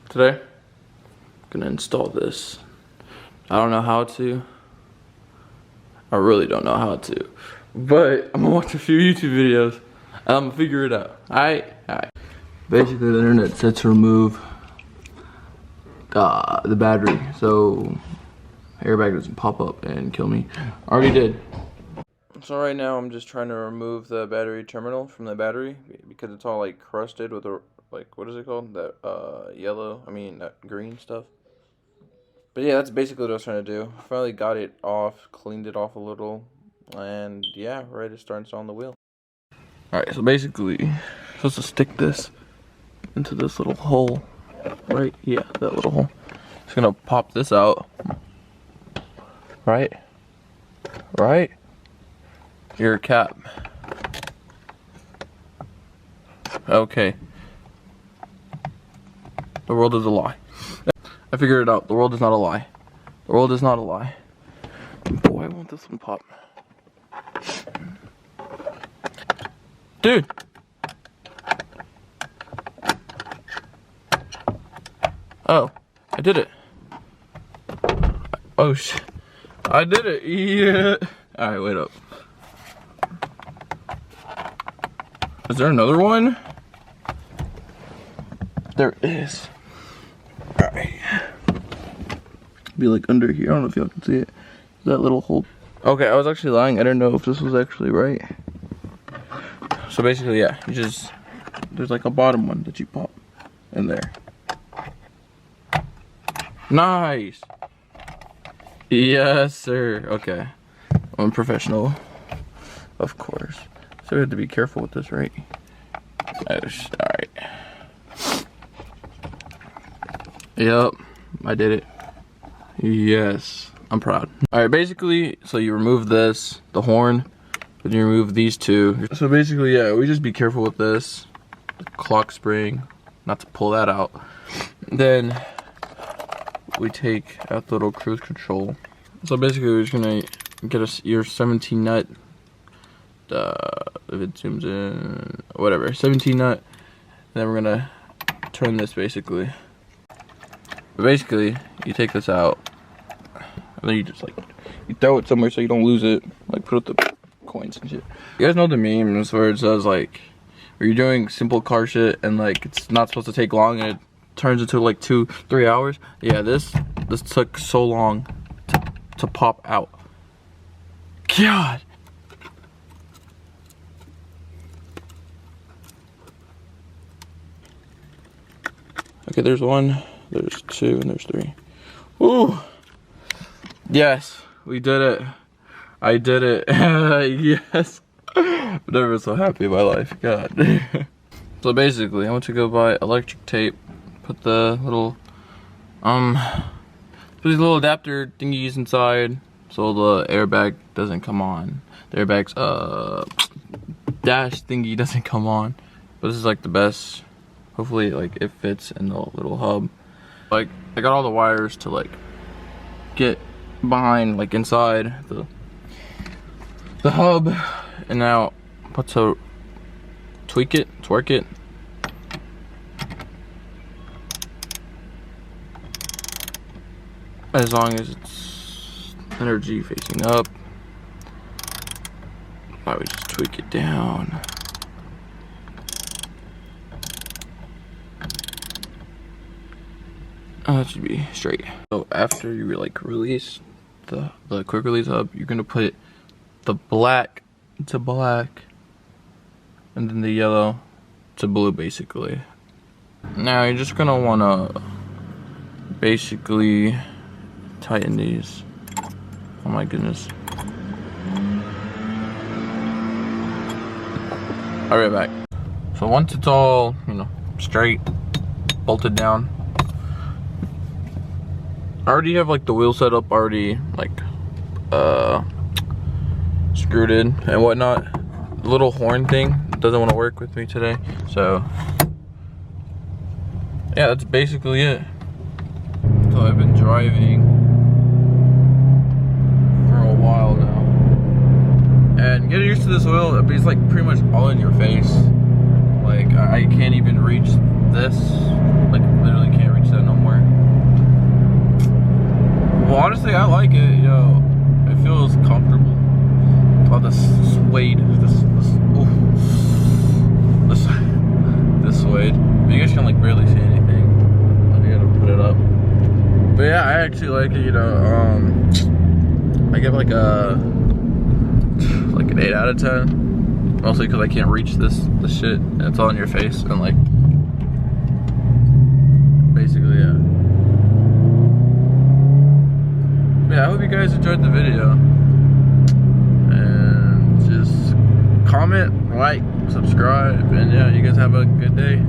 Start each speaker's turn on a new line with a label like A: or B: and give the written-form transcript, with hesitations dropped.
A: Today, I'm gonna install this. I don't know how to. I really don't know how to. But I'm gonna watch a few YouTube videos and I'm gonna figure it out. Alright? Basically, the internet said to remove the battery so airbag doesn't pop up and kill me. Already did. So right now I'm just trying to remove the battery terminal from the battery because it's all like crusted with a, like, what is it called? That that green stuff. But yeah, that's basically what I was trying to do. Finally got it off, cleaned it off a little, and yeah, ready to start installing the wheel. Alright, so basically, I'm supposed to stick this into this little hole. Right? Yeah, that little hole. Just gonna pop this out. Right? Right? Your cap. Okay. The world is a lie. I figured it out. The world is not a lie. The world is not a lie. Boy, I want this one pop. Dude! Oh, I did it. Oh shit. I did it. Yeah. Alright, wait up. Is there another one? There is. Alright. Be like under here. I don't know if y'all can see it. That little hole. Okay, I was actually lying. I didn't know if this was actually right. So basically, yeah, you just, there's like a bottom one that you pop in there. Nice. Yes, sir. Okay. I'm professional. Of course. So we have to be careful with this, right? Alright. Yep, I did it. Yes, I'm proud. Alright, basically, so you remove this, the horn, then you remove these two. So basically, yeah, we just be careful with this. The clock spring, not to pull that out. Then we take out the little cruise control. So basically, we're just gonna get us your 17 nut. If it zooms in, whatever, 17 nut. And then we're gonna turn this basically. But basically, you take this out, and then you just like, you throw it somewhere so you don't lose it. Like put up the coins and shit. You guys know the memes where it says like, where you're doing simple car shit and like it's not supposed to take long and it turns into like 2-3 hours. Yeah, this took so long to pop out. God. Okay, there's one, there's two, and there's three. Ooh. Yes, we did it. I did it. Yes. I've never been so happy in my life. God. So basically, I went to go buy electric tape. Put the little put these little adapter thingies inside so the airbag doesn't come on. The airbag's dash thingy doesn't come on. But this is like the best. Hopefully like it fits in the little hub. Like I got all the wires to like get behind, like inside the hub, and now what to tweak it, twerk it. As long as it's energy facing up, I would just tweak it down. Oh, that should be straight. So after you like release the quick release hub, you're gonna put the black to black and then the yellow to blue basically. Now you're just gonna wanna basically tighten these. Oh my goodness. I'll be right back. So once it's all, you know, straight, bolted down, I already have like the wheel set up already like screwed in and whatnot. The little horn thing doesn't want to work with me today, so yeah, that's basically it. So I've been driving for a while now, and getting used to this wheel, it's like pretty much all in your face. Like I can't even reach this, like literally can't reach that swayed. This swayed. But you guys can like barely see anything. I gotta put it up. But yeah, I actually like it. You know, I give like an 8 out of 10. Mostly because I can't reach this shit, and it's all in your face, and like basically, yeah. Yeah, I hope you guys enjoyed the video, and just comment, like, subscribe, and yeah, you guys have a good day.